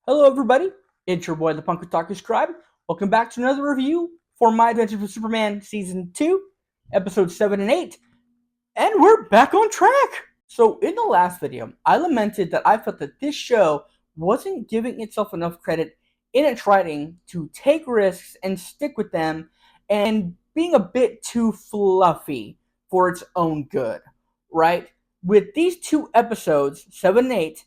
Hello, everybody. It's your boy, the Punk Otaku Scribe. Welcome back to another review for My Adventures with Superman Season 2, Episodes 7 and 8. And we're back on track! So, in the last video, I lamented that I felt that this show wasn't giving itself enough credit in its writing to take risks and stick with them, and being a bit too fluffy for its own good, right? With these two episodes, 7 and 8,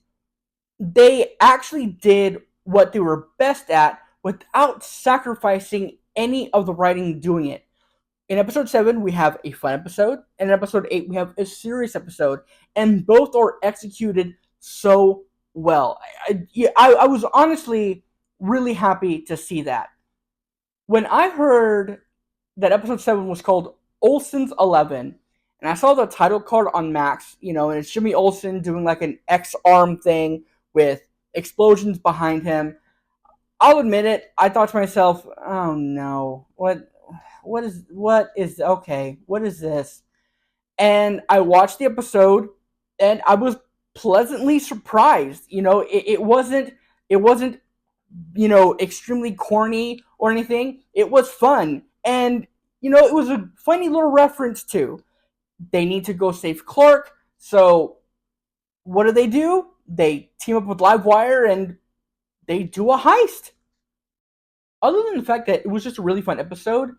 they actually did what they were best at without sacrificing any of the writing doing it. In episode 7, we have a fun episode, and in episode 8, we have a serious episode, and both are executed so well. I was honestly really happy to see that. When I heard that episode 7 was called Olsen's 11, and I saw the title card on Max, and it's Jimmy Olsen doing like an X arm thing with explosions behind him. I'll admit it, I thought to myself, oh no, what is this? And I watched the episode, and I was pleasantly surprised. It wasn't extremely corny or anything. It was fun. And, it was a funny little reference too. They need to go save Clark. So, what do? They team up with Livewire and they do a heist. Other than the fact that it was just a really fun episode,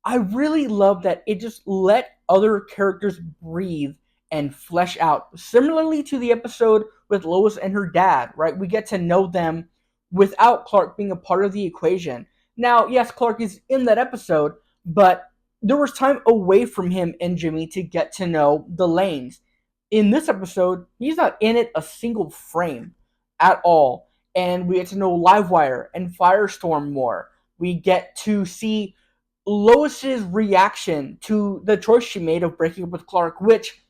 I really love that it just let other characters breathe and flesh out. Similarly to the episode with Lois and her dad, right? We get to know them without Clark being a part of the equation. Now, yes, Clark is in that episode, but there was time away from him and Jimmy to get to know the Lanes. In this episode, he's not in it a single frame at all. And we get to know Livewire and Firestorm more. We get to see Lois's reaction to the choice she made of breaking up with Clark, which,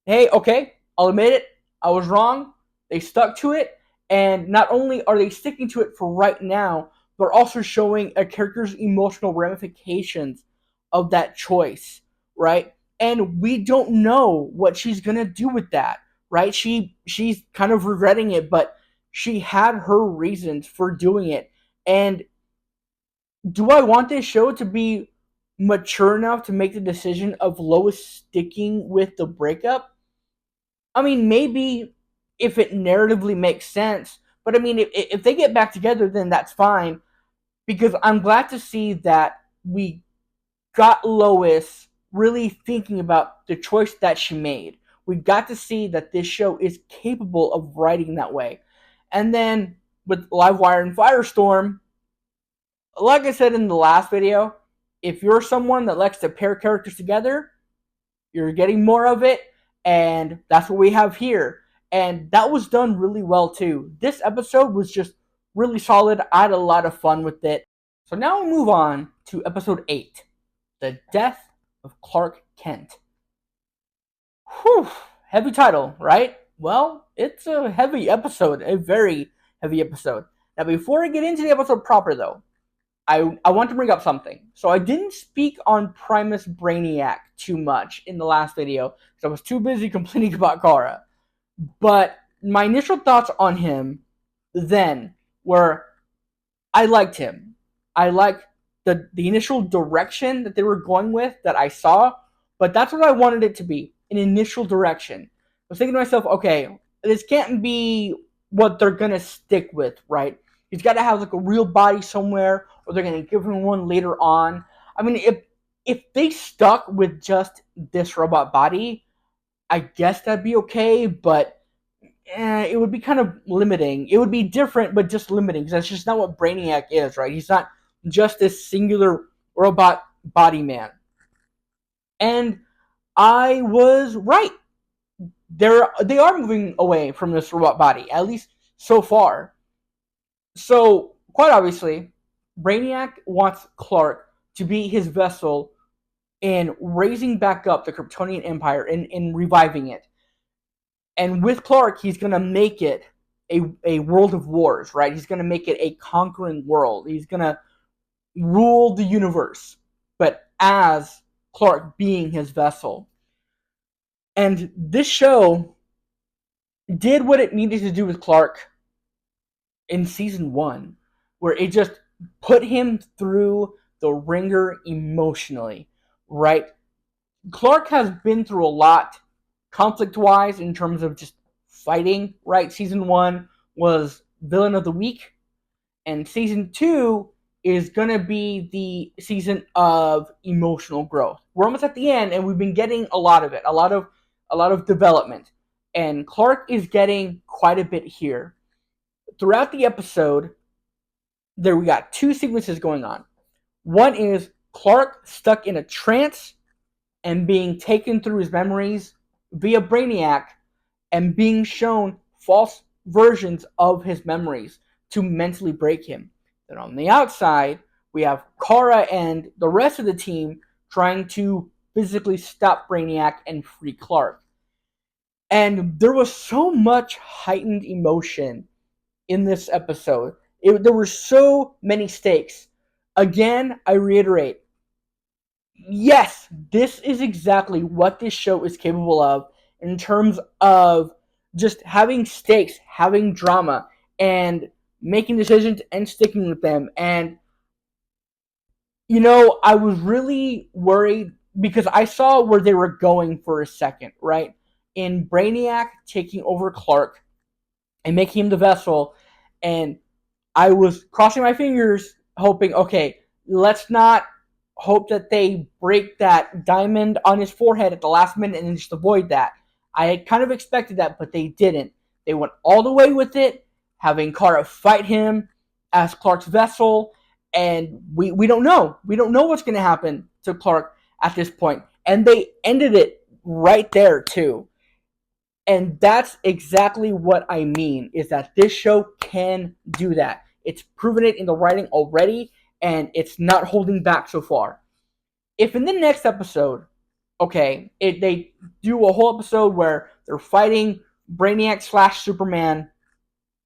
hey, okay, I'll admit it, I was wrong. They stuck to it, and not only are they sticking to it for right now, but also showing a character's emotional ramifications of that choice, right? And we don't know what she's gonna do with that, right? She's kind of regretting it, but she had her reasons for doing it. And do I want this show to be mature enough to make the decision of Lois sticking with the breakup? I mean, maybe if it narratively makes sense, but I mean, if they get back together, then that's fine. Because I'm glad to see that we got Lois really thinking about the choice that she made. We got to see that this show is capable of writing that way. And then with Livewire and Firestorm, like I said in the last video, if you're someone that likes to pair characters together, you're getting more of it, and that's what we have here. And that was done really well too. This episode was just really solid. I had a lot of fun with it. So now we move on to episode 8, The Death of Clark Kent. Whew, heavy title, right? Well, it's a heavy episode, a very heavy episode. Now, before I get into the episode proper, though, I want to bring up something. So I didn't speak on Primus Brainiac too much in the last video because I was too busy complaining about Kara. But my initial thoughts on him then were I liked him. I liked the initial direction that they were going with that I saw, but that's what I wanted it to be, an initial direction. I was thinking to myself, okay, this can't be what they're going to stick with, right? He's got to have like a real body somewhere, or they're going to give him one later on. I mean, if they stuck with just this robot body, I guess that'd be okay, but it would be kind of limiting. It would be different, but just limiting, because that's just not what Brainiac is, right? He's not just this singular robot body man. And I was right. They are moving away from this robot body, at least so far. So, quite obviously, Brainiac wants Clark to be his vessel in raising back up the Kryptonian Empire and in reviving it. And with Clark, he's going to make it a world of wars, right? He's going to make it a conquering world. He's going to rule the universe, but as Clark being his vessel. And this show did what it needed to do with Clark in season 1, where it just put him through the ringer emotionally, right? Clark has been through a lot conflict wise in terms of just fighting, right? Season 1 was villain of the week, and season 2 is gonna be the season of emotional growth. We're almost at the end, and we've been getting a lot of it, a lot of development, and Clark is getting quite a bit here. Throughout the episode, there we got two sequences going on. One is Clark stuck in a trance and being taken through his memories via Brainiac and being shown false versions of his memories to mentally break him. Then on the outside, we have Kara and the rest of the team trying to physically stop Brainiac and free Clark. And there was so much heightened emotion in this episode. There were so many stakes. Again, I reiterate, yes, this is exactly what this show is capable of in terms of just having stakes, having drama, and making decisions and sticking with them. And, I was really worried because I saw where they were going for a second, right? In Brainiac taking over Clark and making him the vessel, and I was crossing my fingers, hoping, okay, let's not hope that they break that diamond on his forehead at the last minute and then just avoid that. I had kind of expected that, but they didn't. They went all the way with it, having Kara fight him as Clark's vessel, and we don't know. We don't know what's going to happen to Clark at this point. And they ended it right there, too. And that's exactly what I mean, is that this show can do that. It's proven it in the writing already, and it's not holding back so far. If in the next episode, okay, they do a whole episode where they're fighting Brainiac / Superman,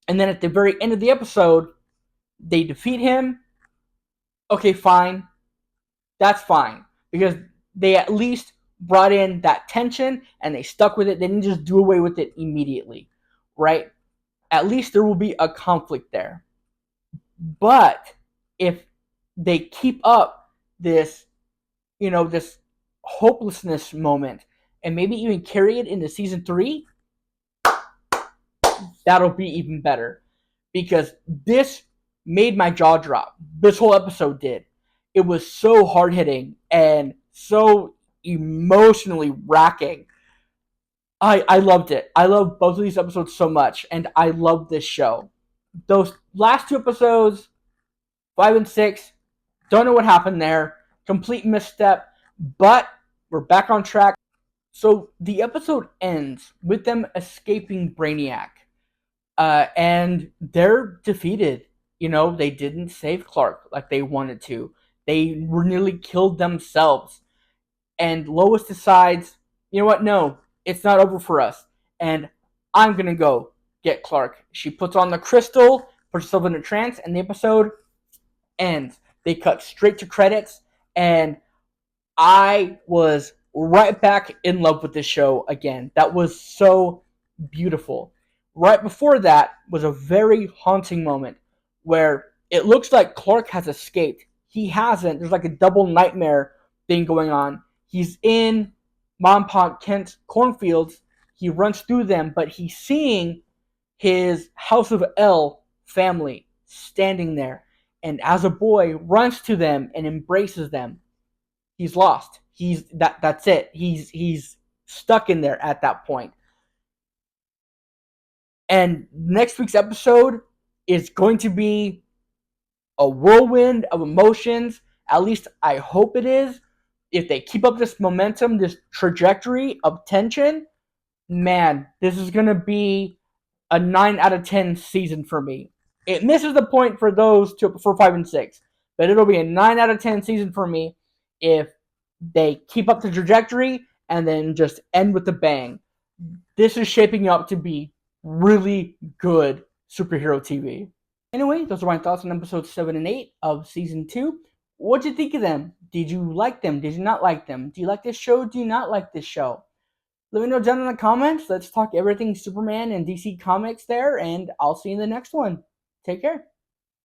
and then at the very end of the episode, they defeat him, okay, fine. That's fine. Because they at least brought in that tension and they stuck with it. They didn't just do away with it immediately, right? At least there will be a conflict there. But if they keep up this, this hopelessness moment and maybe even carry it into season 3, that'll be even better. Because this made my jaw drop. This whole episode did. It was so hard hitting and so emotionally racking. I loved it. I love both of these episodes so much, and I love this show. Those last 2 episodes, 5 and 6, don't know what happened there. Complete misstep, but we're back on track. So the episode ends with them escaping Brainiac, and they're defeated. They didn't save Clark like they wanted to. They were nearly killed themselves. And Lois decides, you know what? No, it's not over for us. And I'm going to go get Clark. She puts on the crystal, puts herself in a trance, and the episode ends. They cut straight to credits, and I was right back in love with this show again. That was so beautiful. Right before that was a very haunting moment where it looks like Clark has escaped. He hasn't. There's like a double nightmare thing going on. He's in Mom Pa Kent's cornfields. He runs through them, but he's seeing his House of L family standing there. And as a boy, runs to them and embraces them. He's lost. That's it. He's stuck in there at that point. And next week's episode is going to be a whirlwind of emotions. At least I hope it is. If they keep up this momentum, this trajectory of tension, man, this is going to be a 9 out of 10 season for me. It misses the point for those two, for 5 and 6, but it'll be a 9 out of 10 season for me if they keep up the trajectory and then just end with a bang. This is shaping up to be really good superhero TV. Anyway, those are my thoughts on episodes 7 and 8 of season 2. What'd you think of them? Did you like them? Did you not like them? Do you like this show? Do you not like this show? Let me know down in the comments. Let's talk everything Superman and DC Comics there, and I'll see you in the next one. Take care.